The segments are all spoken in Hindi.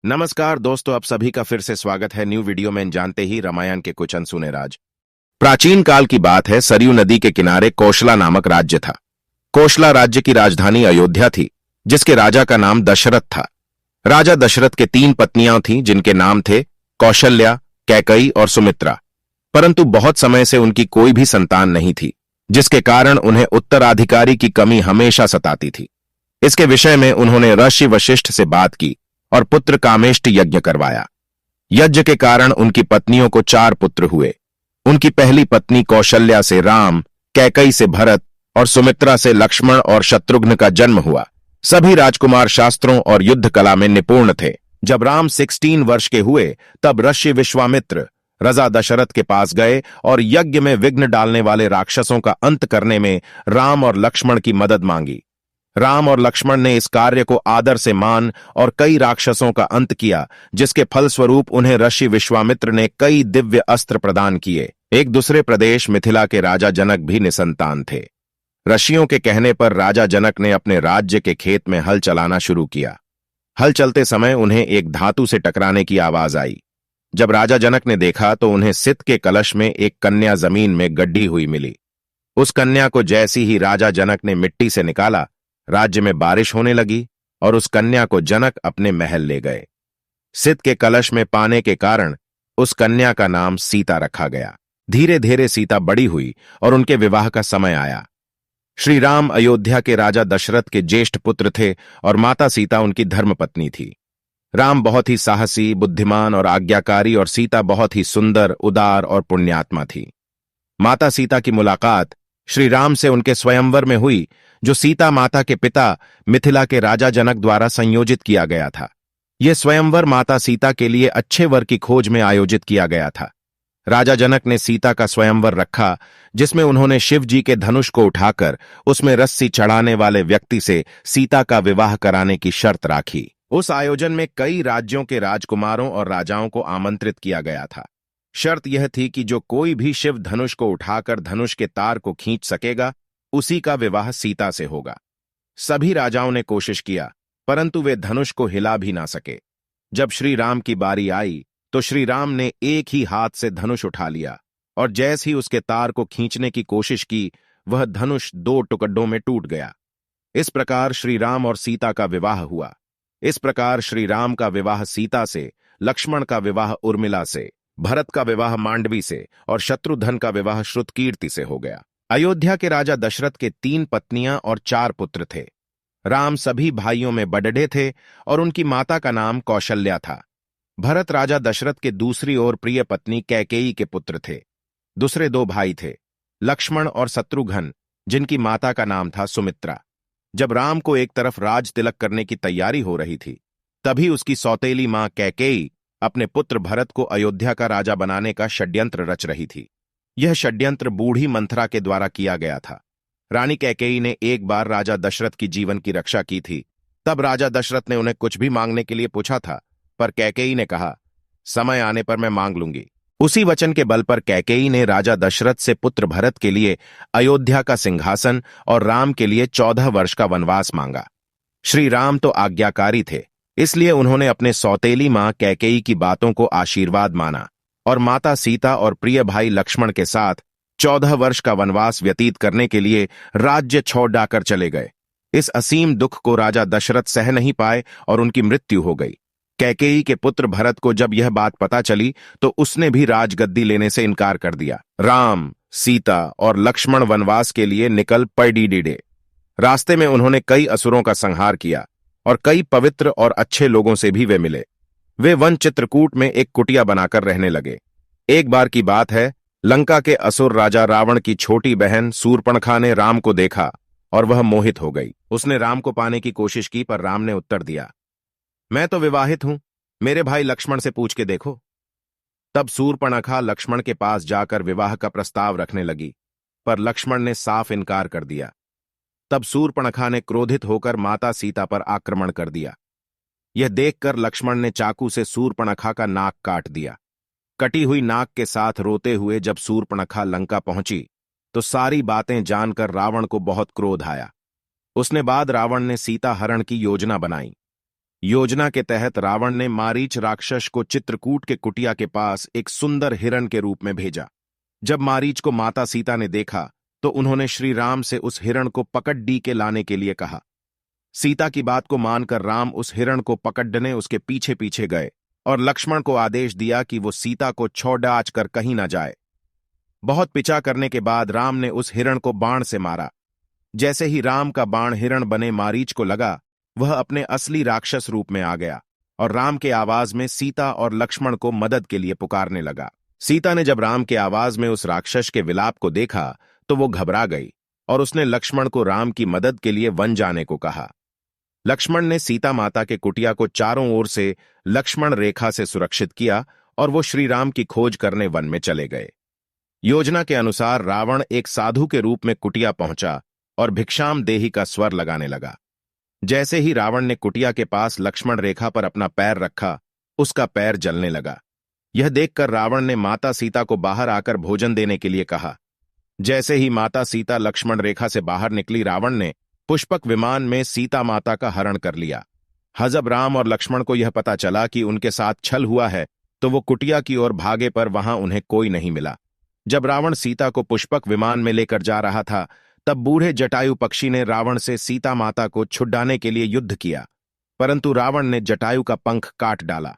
नमस्कार दोस्तों, आप सभी का फिर से स्वागत है न्यू वीडियो में। जानते ही रामायण के कुछ अनसुने राज। प्राचीन काल की बात है। सरयू नदी के किनारे कौशला नामक राज्य था। कौशला राज्य की राजधानी अयोध्या थी, जिसके राजा का नाम दशरथ था। राजा दशरथ के 3 पत्नियां थीं, जिनके नाम थे कौशल्या, कैकई और सुमित्रा। परंतु बहुत समय से उनकी कोई भी संतान नहीं थी, जिसके कारण उन्हें उत्तराधिकारी की कमी हमेशा सताती थी। इसके विषय में उन्होंने ऋषि वशिष्ठ से बात की और पुत्र कामेष्टि यज्ञ करवाया। यज्ञ के कारण उनकी पत्नियों को 4 पुत्र हुए। उनकी पहली पत्नी कौशल्या से राम, कैकई से भरत और सुमित्रा से लक्ष्मण और शत्रुघ्न का जन्म हुआ। सभी राजकुमार शास्त्रों और युद्ध कला में निपुण थे। जब राम 16 वर्ष के हुए, तब ऋषि विश्वामित्र राजा दशरथ के पास गए और यज्ञ में विघ्न डालने वाले राक्षसों का अंत करने में राम और लक्ष्मण की मदद मांगी। राम और लक्ष्मण ने इस कार्य को आदर से मान और कई राक्षसों का अंत किया, जिसके फलस्वरूप उन्हें ऋषि विश्वामित्र ने कई दिव्य अस्त्र प्रदान किए। एक दूसरे प्रदेश मिथिला के राजा जनक भी निसंतान थे। ऋषियों के कहने पर राजा जनक ने अपने राज्य के खेत में हल चलाना शुरू किया। हल चलते समय उन्हें एक धातु से टकराने की आवाज आई। जब राजा जनक ने देखा तो उन्हें सित के कलश में एक कन्या जमीन में गड्ढी हुई मिली। उस कन्या को जैसी ही राजा जनक ने मिट्टी से निकाला, राज्य में बारिश होने लगी और उस कन्या को जनक अपने महल ले गए। सित के कलश में पाने के कारण उस कन्या का नाम सीता रखा गया। धीरे धीरे सीता बड़ी हुई और उनके विवाह का समय आया। श्री राम अयोध्या के राजा दशरथ के ज्येष्ठ पुत्र थे और माता सीता उनकी धर्मपत्नी थी। राम बहुत ही साहसी, बुद्धिमान और आज्ञाकारी और सीता बहुत ही सुंदर, उदार और पुण्यात्मा थी। माता सीता की मुलाकात श्री राम से उनके स्वयंवर में हुई, जो सीता माता के पिता मिथिला के राजा जनक द्वारा संयोजित किया गया था। यह स्वयंवर माता सीता के लिए अच्छे वर की खोज में आयोजित किया गया था। राजा जनक ने सीता का स्वयंवर रखा, जिसमें उन्होंने शिव जी के धनुष को उठाकर उसमें रस्सी चढ़ाने वाले व्यक्ति से सीता का विवाह कराने की शर्त राखी। उस आयोजन में कई राज्यों के राजकुमारों और राजाओं को आमंत्रित किया गया था। शर्त यह थी कि जो कोई भी शिव धनुष को उठाकर धनुष के तार को खींच सकेगा, उसी का विवाह सीता से होगा। सभी राजाओं ने कोशिश किया, परंतु वे धनुष को हिला भी ना सके। जब श्री राम की बारी आई तो श्री राम ने एक ही हाथ से धनुष उठा लिया और जैसे ही उसके तार को खींचने की कोशिश की, वह धनुष 2 टुकड़ों में टूट गया। इस प्रकार श्री राम और सीता का विवाह हुआ। इस प्रकार श्री राम का विवाह सीता से, लक्ष्मण का विवाह उर्मिला से, भरत का विवाह मांडवी से और शत्रुघ्न का विवाह श्रुतकीर्ति से हो गया। अयोध्या के राजा दशरथ के 3 पत्नियां और 4 पुत्र थे। राम सभी भाइयों में बड़े थे और उनकी माता का नाम कौशल्या था। भरत राजा दशरथ के दूसरी ओर प्रिय पत्नी कैकेयी के पुत्र थे। दूसरे 2 भाई थे, लक्ष्मण और शत्रुघ्न, जिनकी माता का नाम था सुमित्रा। जब राम को एक तरफ राज तिलक करने की तैयारी हो रही थी, तभी उसकी सौतेली मां कैकेयी अपने पुत्र भरत को अयोध्या का राजा बनाने का षड्यंत्र रच रही थी। यह षड्यंत्र बूढ़ी मंथरा के द्वारा किया गया था। रानी कैकेयी ने एक बार राजा दशरथ की जीवन की रक्षा की थी। तब राजा दशरथ ने उन्हें कुछ भी मांगने के लिए पूछा था, पर कैकेयी ने कहा, समय आने पर मैं मांग लूंगी। उसी वचन के बल पर कैकेयी ने राजा दशरथ से पुत्र भरत के लिए अयोध्या का सिंहासन और राम के लिए 14 वर्ष का वनवास मांगा। श्री राम तो आज्ञाकारी थे, इसलिए उन्होंने अपने सौतेली मां कैकेयी की बातों को आशीर्वाद माना और माता सीता और प्रिय भाई लक्ष्मण के साथ 14 वर्ष का वनवास व्यतीत करने के लिए राज्य छोड़ डाकर चले गए। इस असीम दुख को राजा दशरथ सह नहीं पाए और उनकी मृत्यु हो गई। कैकेयी के पुत्र भरत को जब यह बात पता चली तो उसने भी राजगद्दी लेने से इनकार कर दिया। राम, सीता और लक्ष्मण वनवास के लिए निकल पड़े। रास्ते में उन्होंने कई असुरों का संहार किया और कई पवित्र और अच्छे लोगों से भी वे मिले। वे वन चित्रकूट में एक कुटिया बनाकर रहने लगे। एक बार की बात है, लंका के असुर राजा रावण की छोटी बहन शूर्पणखा ने राम को देखा और वह मोहित हो गई। उसने राम को पाने की कोशिश की, पर राम ने उत्तर दिया, मैं तो विवाहित हूं, मेरे भाई लक्ष्मण से पूछ के देखो। तब शूर्पणखा लक्ष्मण के पास जाकर विवाह का प्रस्ताव रखने लगी, पर लक्ष्मण ने साफ इनकार कर दिया। तब शूर्पणखा ने क्रोधित होकर माता सीता पर आक्रमण कर दिया। यह देखकर लक्ष्मण ने चाकू से शूर्पणखा का नाक काट दिया। कटी हुई नाक के साथ रोते हुए जब शूर्पणखा लंका पहुंची तो सारी बातें जानकर रावण को बहुत क्रोध आया। उसने बाद रावण ने सीता हरण की योजना बनाई। योजना के तहत रावण ने मारीच राक्षस को चित्रकूट के कुटिया के पास एक सुंदर हिरण के रूप में भेजा। जब मारीच को माता सीता ने देखा तो उन्होंने श्री राम से उस हिरण को पकड़ के लाने के लिए कहा। सीता की बात को मानकर राम उस हिरण को पकड़ने उसके पीछे पीछे गए और लक्ष्मण को आदेश दिया कि वो सीता को छौड़ाच कर कहीं न जाए। बहुत पीछा करने के बाद राम ने उस हिरण को बाण से मारा। जैसे ही राम का बाण हिरण बने मारीच को लगा, वह अपने असली राक्षस रूप में आ गया और राम के आवाज में सीता और लक्ष्मण को मदद के लिए पुकारने लगा। सीता ने जब राम के आवाज में उस राक्षस के विलाप को देखा तो वो घबरा गई और उसने लक्ष्मण को राम की मदद के लिए वन जाने को कहा। लक्ष्मण ने सीता माता के कुटिया को चारों ओर से लक्ष्मण रेखा से सुरक्षित किया और वो श्री राम की खोज करने वन में चले गए। योजना के अनुसार रावण एक साधु के रूप में कुटिया पहुंचा और भिक्षाम देहि का स्वर लगाने लगा। जैसे ही रावण ने कुटिया के पास लक्ष्मण रेखा पर अपना पैर रखा, उसका पैर जलने लगा। यह देखकर रावण ने माता सीता को बाहर आकर भोजन देने के लिए कहा। जैसे ही माता सीता लक्ष्मण रेखा से बाहर निकली, रावण ने पुष्पक विमान में सीता माता का हरण कर लिया। जब राम और लक्ष्मण को यह पता चला कि उनके साथ छल हुआ है तो वो कुटिया की ओर भागे, पर वहां उन्हें कोई नहीं मिला। जब रावण सीता को पुष्पक विमान में लेकर जा रहा था, तब बूढ़े जटायु पक्षी ने रावण से सीता माता को छुड़ाने के लिए युद्ध किया, परंतु रावण ने जटायु का पंख काट डाला।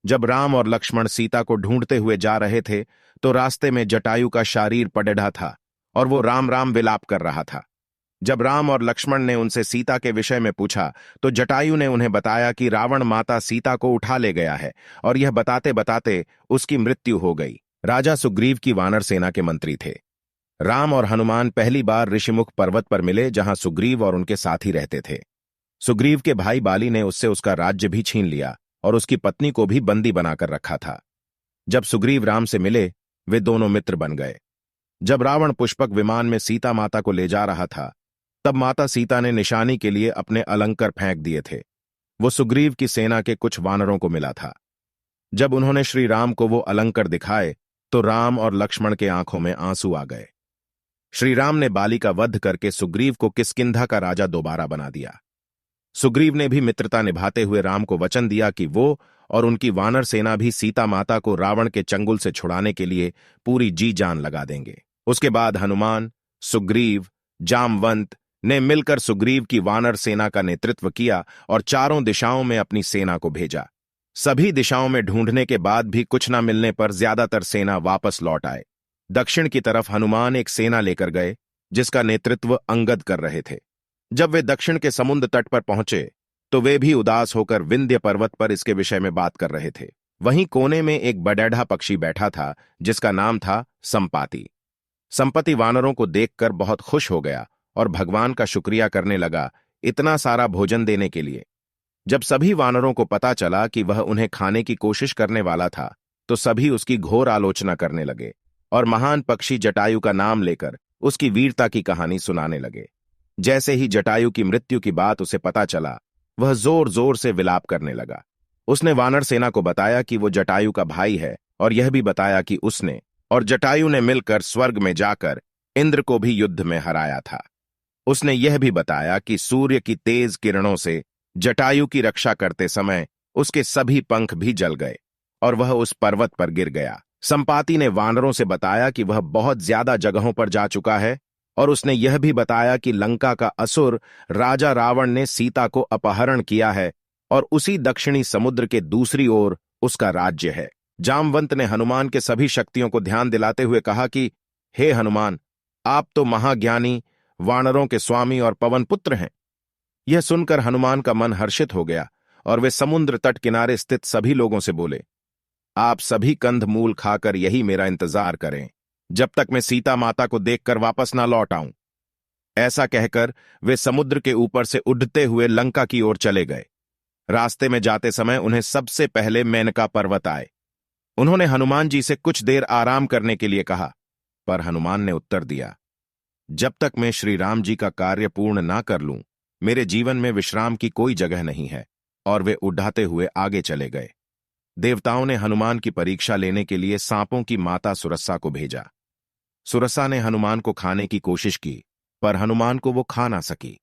जब राम और लक्ष्मण सीता को ढूंढते हुए जा रहे थे तो रास्ते में जटायु का शरीर पड़ेढ़ा था और वो राम राम विलाप कर रहा था। जब राम और लक्ष्मण ने उनसे सीता के विषय में पूछा तो जटायु ने उन्हें बताया कि रावण माता सीता को उठा ले गया है, और यह बताते बताते उसकी मृत्यु हो गई। राजा सुग्रीव की वानर सेना के मंत्री थे। राम और हनुमान पहली बार ऋषिमुख पर्वत पर मिले, जहां सुग्रीव और उनके साथी रहते थे। सुग्रीव के भाई बाली ने उससे उसका राज्य भी छीन लिया और उसकी पत्नी को भी बंदी बनाकर रखा था। जब सुग्रीव राम से मिले, वे दोनों मित्र बन गए। जब रावण पुष्पक विमान में सीता माता को ले जा रहा था, तब माता सीता ने निशानी के लिए अपने अलंकर फेंक दिए थे। वो सुग्रीव की सेना के कुछ वानरों को मिला था। जब उन्होंने श्री राम को वो अलंकर दिखाए तो राम और लक्ष्मण के आंखों में आंसू आ गए। श्री राम ने बाली का वध करके सुग्रीव को किष्किंधा का राजा दोबारा बना दिया। सुग्रीव ने भी मित्रता निभाते हुए राम को वचन दिया कि वो और उनकी वानर सेना भी सीता माता को रावण के चंगुल से छुड़ाने के लिए पूरी जी जान लगा देंगे। उसके बाद हनुमान, सुग्रीव, जामवंत ने मिलकर सुग्रीव की वानर सेना का नेतृत्व किया और चारों दिशाओं में अपनी सेना को भेजा। सभी दिशाओं में ढूंढने के बाद भी कुछ न मिलने पर ज्यादातर सेना वापस लौट आए। दक्षिण की तरफ हनुमान एक सेना लेकर गए जिसका नेतृत्व अंगद कर रहे थे। जब वे दक्षिण के समुद्र तट पर पहुंचे तो वे भी उदास होकर विंध्य पर्वत पर इसके विषय में बात कर रहे थे। वहीं कोने में एक बडेढ़ा पक्षी बैठा था जिसका नाम था संपाति। संपत्ति वानरों को देखकर बहुत खुश हो गया और भगवान का शुक्रिया करने लगा इतना सारा भोजन देने के लिए। जब सभी वानरों को पता चला कि वह उन्हें खाने की कोशिश करने वाला था तो सभी उसकी घोर आलोचना करने लगे और महान पक्षी जटायु का नाम लेकर उसकी वीरता की कहानी सुनाने लगे। जैसे ही जटायु की मृत्यु की बात उसे पता चला, वह जोर जोर से विलाप करने लगा। उसने वानर सेना को बताया कि वो जटायु का भाई है और यह भी बताया कि उसने और जटायु ने मिलकर स्वर्ग में जाकर इंद्र को भी युद्ध में हराया था। उसने यह भी बताया कि सूर्य की तेज किरणों से जटायु की रक्षा करते समय उसके सभी पंख भी जल गए और वह उस पर्वत पर गिर गया। संपाति ने वानरों से बताया कि वह बहुत ज्यादा जगहों पर जा चुका है और उसने यह भी बताया कि लंका का असुर राजा रावण ने सीता को अपहरण किया है और उसी दक्षिणी समुद्र के दूसरी ओर उसका राज्य है। जामवंत ने हनुमान के सभी शक्तियों को ध्यान दिलाते हुए कहा कि हे हनुमान, आप तो महाज्ञानी, वानरों के स्वामी और पवन पुत्र हैं। यह सुनकर हनुमान का मन हर्षित हो गया और वे समुद्र तट किनारे स्थित सभी लोगों से बोले, आप सभी कंद मूल खाकर यही मेरा इंतजार करें जब तक मैं सीता माता को देखकर वापस ना लौट आऊं। ऐसा कहकर वे समुद्र के ऊपर से उड़ते हुए लंका की ओर चले गए। रास्ते में जाते समय उन्हें सबसे पहले मेनका पर्वत आए। उन्होंने हनुमान जी से कुछ देर आराम करने के लिए कहा, पर हनुमान ने उत्तर दिया, जब तक मैं श्री राम जी का कार्य पूर्ण ना कर लूं, मेरे जीवन में विश्राम की कोई जगह नहीं है। और वे उड़ाते हुए आगे चले गए। देवताओं ने हनुमान की परीक्षा लेने के लिए सांपों की माता सुरसा को भेजा। सुरसा ने हनुमान को खाने की कोशिश की, पर हनुमान को वो खा ना सकी।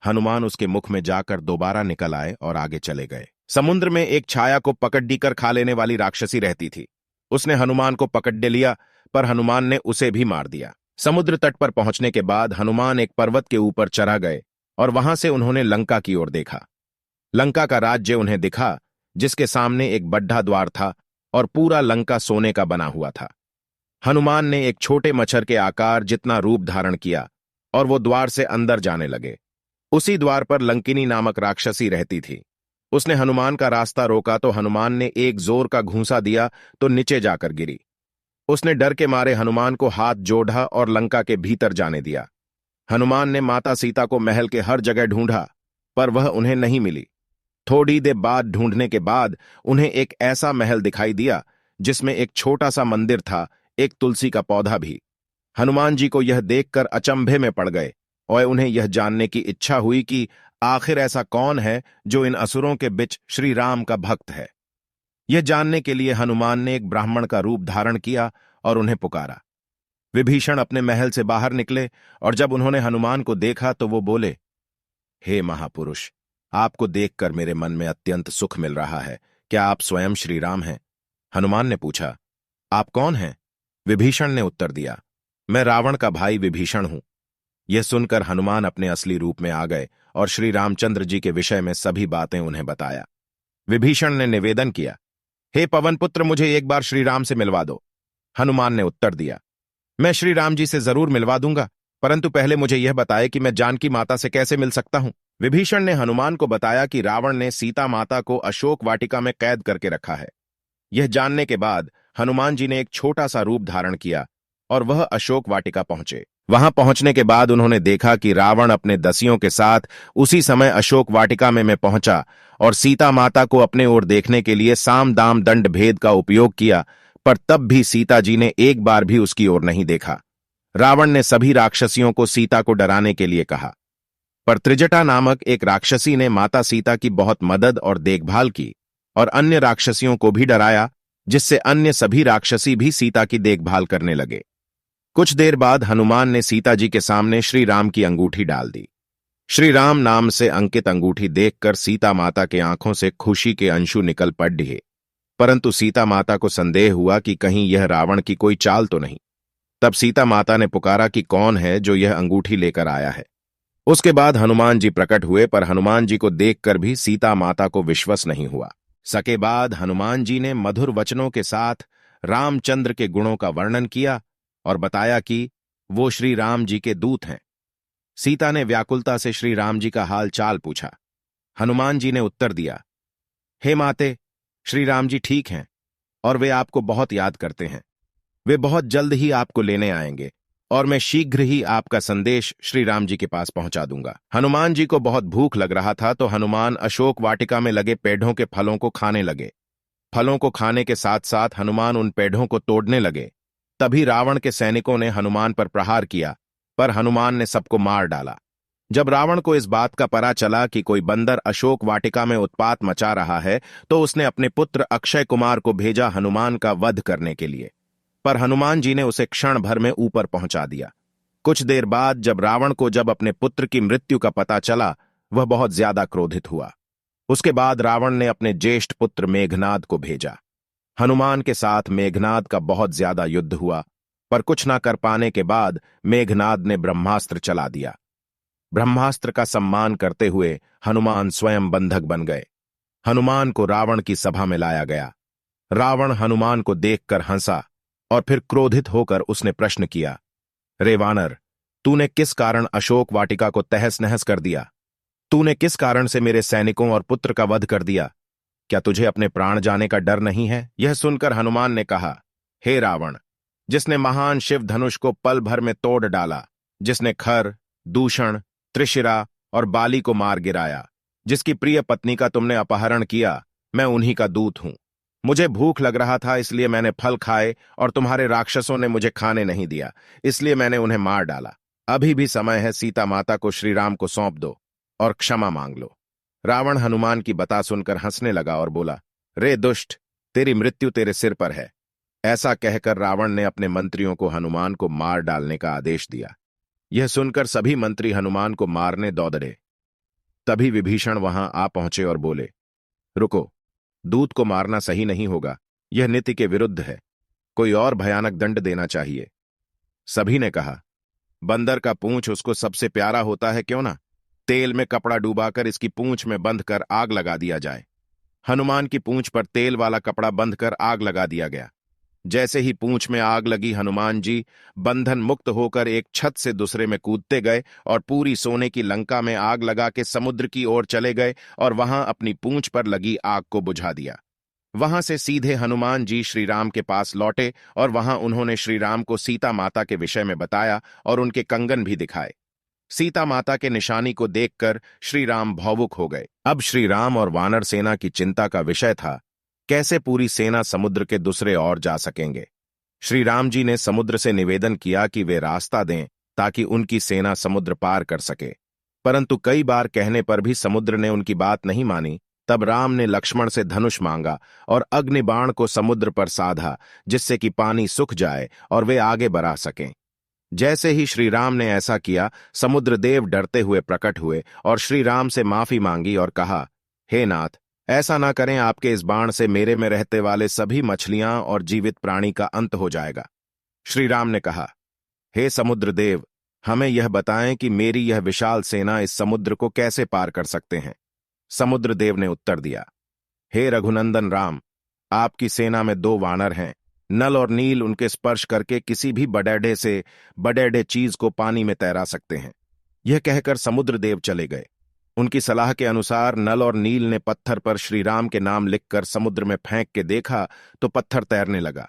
हनुमान उसके मुख में जाकर दोबारा निकल आए और आगे चले गए। समुद्र में एक छाया को पकड़ कर खा लेने वाली राक्षसी रहती थी। उसने हनुमान को पकड़ लिया, पर हनुमान ने उसे भी मार दिया। समुद्र तट पर पहुंचने के बाद हनुमान एक पर्वत के ऊपर चढ़ा गए और वहां से उन्होंने लंका की ओर देखा। लंका का राज्य उन्हें दिखा, जिसके सामने एक बड्ढा द्वार था और पूरा लंका सोने का बना हुआ था। हनुमान ने एक छोटे मच्छर के आकार जितना रूप धारण किया और वो द्वार से अंदर जाने लगे। उसी द्वार पर लंकिनी नामक राक्षसी रहती थी। उसने हनुमान का रास्ता रोका तो हनुमान ने एक जोर का घूंसा दिया तो नीचे जाकर गिरी। उसने डर के मारे हनुमान को हाथ जोड़ा और लंका के भीतर जाने दिया। हनुमान ने माता सीता को महल के हर जगह ढूंढा, पर वह उन्हें नहीं मिली। थोड़ी देर बाद ढूंढने के बाद उन्हें एक ऐसा महल दिखाई दिया जिसमें एक छोटा सा मंदिर था, एक तुलसी का पौधा भी। हनुमान जी को यह देखकर अचंभे में पड़ गए और उन्हें यह जानने की इच्छा हुई कि आखिर ऐसा कौन है जो इन असुरों के बीच श्री राम का भक्त है। यह जानने के लिए हनुमान ने एक ब्राह्मण का रूप धारण किया और उन्हें पुकारा। विभीषण अपने महल से बाहर निकले और जब उन्होंने हनुमान को देखा तो वो बोले, हे महापुरुष, आपको देखकर मेरे मन में अत्यंत सुख मिल रहा है। क्या आप स्वयं श्री राम हैं? हनुमान ने पूछा, आप कौन हैं? विभीषण ने उत्तर दिया, मैं रावण का भाई विभीषण हूं। यह सुनकर हनुमान अपने असली रूप में आ गए और श्री रामचंद्र जी के विषय में सभी बातें उन्हें बताया। विभीषण ने निवेदन किया, हे पवन पुत्र, मुझे एक बार श्री राम से मिलवा दो। हनुमान ने उत्तर दिया, मैं श्री राम जी से जरूर मिलवा दूंगा, परंतु पहले मुझे यह बताए कि मैं जानकी माता से कैसे मिल सकता हूं। विभीषण ने हनुमान को बताया कि रावण ने सीता माता को अशोक वाटिका में कैद करके रखा है। यह जानने के बाद हनुमान जी ने एक छोटा सा रूप धारण किया और वह अशोक वाटिका पहुंचे। वहां पहुंचने के बाद उन्होंने देखा कि रावण अपने दसियों के साथ उसी समय अशोक वाटिका में पहुंचा और सीता माता को अपने ओर देखने के लिए साम दाम दंड भेद का उपयोग किया, पर तब भी सीता जी ने एक बार भी उसकी ओर नहीं देखा। रावण ने सभी राक्षसियों को सीता को डराने के लिए कहा, पर त्रिजटा नामक एक राक्षसी ने माता सीता की बहुत मदद और देखभाल की और अन्य राक्षसियों को भी डराया, जिससे अन्य सभी राक्षसी भी सीता की देखभाल करने लगे। कुछ देर बाद हनुमान ने सीता जी के सामने श्री राम की अंगूठी डाल दी। श्री राम नाम से अंकित अंगूठी देखकर सीता माता के आंखों से खुशी के अंशु निकल पड़े, परंतु सीता माता को संदेह हुआ कि कहीं यह रावण की कोई चाल तो नहीं। तब सीता माता ने पुकारा कि कौन है जो यह अंगूठी लेकर आया है। उसके बाद हनुमान जी प्रकट हुए, पर हनुमान जी को देखकर भी सीता माता को विश्वास नहीं हुआ। सके बाद हनुमान जी ने मधुर वचनों के साथ रामचंद्र के गुणों का वर्णन किया और बताया कि वो श्री राम जी के दूत हैं। सीता ने व्याकुलता से श्री राम जी का हाल चाल पूछा। हनुमान जी ने उत्तर दिया, हे माते, श्री राम जी ठीक हैं और वे आपको बहुत याद करते हैं। वे बहुत जल्द ही आपको लेने आएंगे और मैं शीघ्र ही आपका संदेश श्री राम जी के पास पहुंचा दूंगा। हनुमान जी को बहुत भूख लग रहा था तो हनुमान अशोक वाटिका में लगे पेड़ों के फलों को खाने लगे। फलों को खाने के साथ साथ हनुमान उन पेड़ों को तोड़ने लगे। तभी रावण के सैनिकों ने हनुमान पर प्रहार किया, पर हनुमान ने सबको मार डाला। जब रावण को इस बात का पता चला कि कोई बंदर अशोक वाटिका में उत्पात मचा रहा है, तो उसने अपने पुत्र अक्षय कुमार को भेजा हनुमान का वध करने के लिए, पर हनुमान जी ने उसे क्षण भर में ऊपर पहुंचा दिया। कुछ देर बाद जब रावण को अपने पुत्र की मृत्यु का पता चला, वह बहुत ज्यादा क्रोधित हुआ। उसके बाद रावण ने अपने ज्येष्ठ पुत्र मेघनाद को भेजा। हनुमान के साथ मेघनाद का बहुत ज्यादा युद्ध हुआ, पर कुछ न कर पाने के बाद मेघनाद ने ब्रह्मास्त्र चला दिया। ब्रह्मास्त्र का सम्मान करते हुए हनुमान स्वयं बंधक बन गए। हनुमान को रावण की सभा में लाया गया। रावण हनुमान को देखकर हंसा और फिर क्रोधित होकर उसने प्रश्न किया, रे वानर, तूने किस कारण अशोक वाटिका को तहस नहस कर दिया? तूने किस कारण से मेरे सैनिकों और पुत्र का वध कर दिया? क्या तुझे अपने प्राण जाने का डर नहीं है? यह सुनकर हनुमान ने कहा, हे रावण, जिसने महान शिव धनुष को पल भर में तोड़ डाला, जिसने खर, दूषण, त्रिशिरा और बाली को मार गिराया, जिसकी प्रिय पत्नी का तुमने अपहरण किया, मैं उन्हीं का दूत हूं। मुझे भूख लग रहा था, इसलिए मैंने फल खाए और तुम्हारे राक्षसों ने मुझे खाने नहीं दिया, इसलिए मैंने उन्हें मार डाला। अभी भी समय है, सीता माता को श्री राम को सौंप दो और क्षमा मांग लो। रावण हनुमान की बता सुनकर हंसने लगा और बोला, रे दुष्ट, तेरी मृत्यु तेरे सिर पर है। ऐसा कहकर रावण ने अपने मंत्रियों को हनुमान को मार डालने का आदेश दिया। यह सुनकर सभी मंत्री हनुमान को मारने दौड़े। तभी विभीषण वहां आ पहुंचे और बोले, रुको, दूत को मारना सही नहीं होगा, यह नीति के विरुद्ध है। कोई और भयानक दंड देना चाहिए। सभी ने कहा, बंदर का पूंछ उसको सबसे प्यारा होता है, क्यों ना तेल में कपड़ा डुबाकर इसकी पूंछ में बंध कर आग लगा दिया जाए। हनुमान की पूंछ पर तेल वाला कपड़ा बंधकर आग लगा दिया गया। जैसे ही पूंछ में आग लगी, हनुमान जी बंधन मुक्त होकर एक छत से दूसरे में कूदते गए और पूरी सोने की लंका में आग लगा के समुद्र की ओर चले गए और वहां अपनी पूंछ पर लगी आग को बुझा दिया। वहां से सीधे हनुमान जी श्री राम के पास लौटे और वहां उन्होंने श्री राम को सीता माता के विषय में बताया और उनके कंगन भी दिखाए। सीता माता के निशानी को देखकर श्री राम भावुक हो गए। अब श्री राम और वानर सेना की चिंता का विषय था, कैसे पूरी सेना समुद्र के दूसरे ओर जा सकेंगे। श्री राम जी ने समुद्र से निवेदन किया कि वे रास्ता दें ताकि उनकी सेना समुद्र पार कर सके, परंतु कई बार कहने पर भी समुद्र ने उनकी बात नहीं मानी। तब राम ने लक्ष्मण से धनुष मांगा और अग्निबाण को समुद्र पर साधा, जिससे कि पानी सूख जाए और वे आगे बढ़ा सकें। जैसे ही श्री राम ने ऐसा किया, समुद्र देव डरते हुए प्रकट हुए और श्री राम से माफी मांगी और कहा, हे नाथ, ऐसा ना करें, आपके इस बाण से मेरे में रहते वाले सभी मछलियां और जीवित प्राणी का अंत हो जाएगा। श्री राम ने कहा, हे समुद्र देव, हमें यह बताएं कि मेरी यह विशाल सेना इस समुद्र को कैसे पार कर सकते हैं। समुद्र देव ने उत्तर दिया, हे रघुनंदन राम, आपकी सेना में 2 वानर हैं। नल और नील उनके स्पर्श करके किसी भी बड़ेडे से बड़ेडे चीज को पानी में तैरा सकते हैं। यह कहकर समुद्र देव चले गए। उनकी सलाह के अनुसार नल और नील ने पत्थर पर श्री राम के नाम लिखकर समुद्र में फेंक के देखा तो पत्थर तैरने लगा।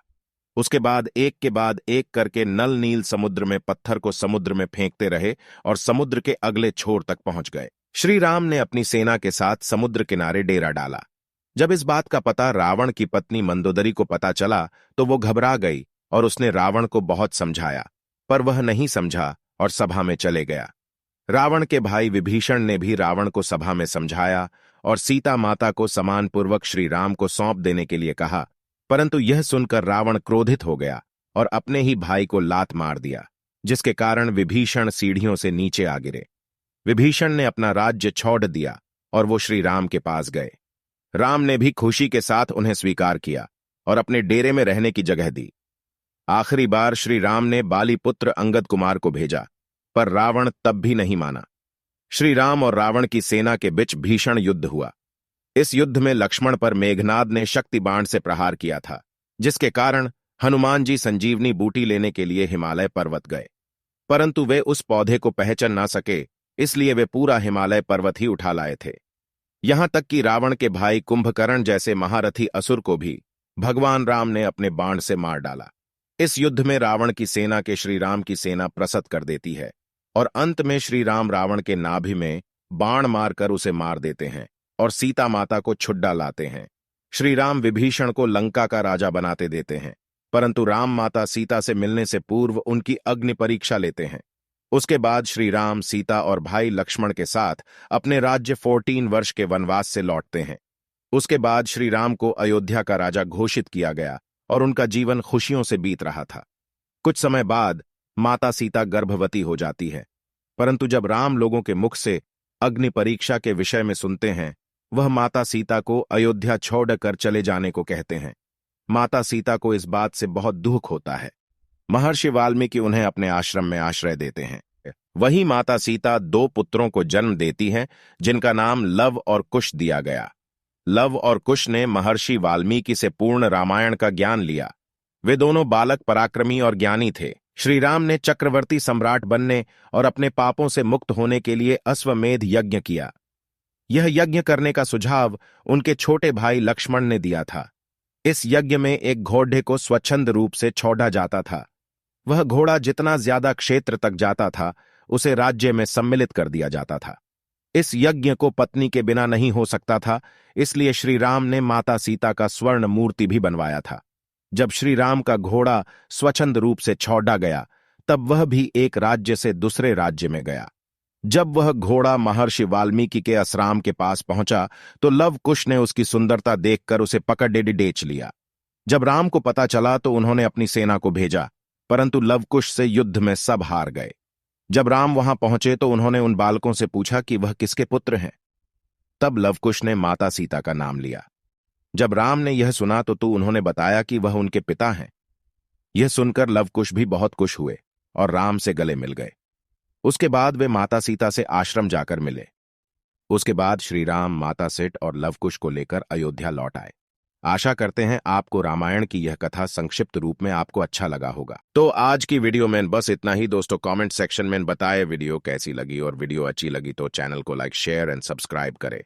उसके बाद एक के बाद एक करके नल नील समुद्र में पत्थर को समुद्र में फेंकते रहे और समुद्र के अगले छोर तक पहुंच गए। श्री राम ने अपनी सेना के साथ समुद्र किनारे डेरा डाला। जब इस बात का पता रावण की पत्नी मंदोदरी को पता चला तो वो घबरा गई और उसने रावण को बहुत समझाया, पर वह नहीं समझा और सभा में चले गया। रावण के भाई विभीषण ने भी रावण को सभा में समझाया और सीता माता को सम्मानपूर्वक श्री राम को सौंप देने के लिए कहा, परंतु यह सुनकर रावण क्रोधित हो गया और अपने ही भाई को लात मार दिया, जिसके कारण विभीषण सीढ़ियों से नीचे आ गिरे। विभीषण ने अपना राज्य छोड़ दिया और वो श्री राम के पास गए। राम ने भी खुशी के साथ उन्हें स्वीकार किया और अपने डेरे में रहने की जगह दी। आखिरी बार श्री राम ने बाली पुत्र अंगद कुमार को भेजा, पर रावण तब भी नहीं माना। श्री राम और रावण की सेना के बीच भीषण युद्ध हुआ। इस युद्ध में लक्ष्मण पर मेघनाद ने शक्ति बाण से प्रहार किया था, जिसके कारण हनुमान जी संजीवनी बूटी लेने के लिए हिमालय पर्वत गए, परंतु वे उस पौधे को पहचान ना सके, इसलिए वे पूरा हिमालय पर्वत ही उठा लाए थे। यहां तक कि रावण के भाई कुंभकर्ण जैसे महारथी असुर को भी भगवान राम ने अपने बाण से मार डाला। इस युद्ध में रावण की सेना के श्री राम की सेना प्रसत कर देती है और अंत में श्री राम रावण के नाभि में बाण मारकर उसे मार देते हैं और सीता माता को छुड्डा लाते हैं। श्री राम विभीषण को लंका का राजा बनाते देते हैं, परंतु राम माता सीता से मिलने से पूर्व उनकी अग्नि परीक्षा लेते हैं। उसके बाद श्री राम, सीता और भाई लक्ष्मण के साथ अपने राज्य 14 वर्ष के वनवास से लौटते हैं। उसके बाद श्री राम को अयोध्या का राजा घोषित किया गया और उनका जीवन खुशियों से बीत रहा था। कुछ समय बाद माता सीता गर्भवती हो जाती है, परंतु जब राम लोगों के मुख से अग्नि परीक्षा के विषय में सुनते हैं, वह माता सीता को अयोध्या छोड़कर चले जाने को कहते हैं। माता सीता को इस बात से बहुत दुख होता है। महर्षि वाल्मीकि उन्हें अपने आश्रम में आश्रय देते हैं। वही माता सीता 2 पुत्रों को जन्म देती हैं, जिनका नाम लव और कुश दिया गया। लव और कुश ने महर्षि वाल्मीकि से पूर्ण रामायण का ज्ञान लिया। वे दोनों बालक पराक्रमी और ज्ञानी थे। श्री राम ने चक्रवर्ती सम्राट बनने और अपने पापों से मुक्त होने के लिए अश्वमेध यज्ञ किया। यह यज्ञ करने का सुझाव उनके छोटे भाई लक्ष्मण ने दिया था। इस यज्ञ में एक घोड़े को स्वच्छंद रूप से छोड़ा जाता था। वह घोड़ा जितना ज्यादा क्षेत्र तक जाता था, उसे राज्य में सम्मिलित कर दिया जाता था। इस यज्ञ को पत्नी के बिना नहीं हो सकता था, इसलिए श्री राम ने माता सीता का स्वर्ण मूर्ति भी बनवाया था। जब श्री राम का घोड़ा स्वच्छंद रूप से छोड़ा गया, तब वह भी एक राज्य से दूसरे राज्य में गया। जब वह घोड़ा महर्षि वाल्मीकि के आश्रम के पास पहुंचा, तो लव कुश ने उसकी सुंदरता देखकर उसे पकड़ डेच लिया। जब राम को पता चला तो उन्होंने अपनी सेना को भेजा, परंतु लव कुश से युद्ध में सब हार गए। जब राम वहां पहुंचे तो उन्होंने उन बालकों से पूछा कि वह किसके पुत्र हैं। तब लवकुश ने माता सीता का नाम लिया। जब राम ने यह सुना तो उन्होंने बताया कि वह उनके पिता हैं। यह सुनकर लवकुश भी बहुत खुश हुए और राम से गले मिल गए। उसके बाद वे माता सीता से आश्रम जाकर मिले। उसके बाद श्री राम, माता सिट और लवकुश को लेकर अयोध्या लौट आए। आशा करते हैं आपको रामायण की यह कथा संक्षिप्त रूप में आपको अच्छा लगा होगा। तो आज की वीडियो में बस इतना ही दोस्तों। कमेंट सेक्शन में बताएं वीडियो कैसी लगी, और वीडियो अच्छी लगी तो चैनल को लाइक, शेयर एंड सब्सक्राइब करें।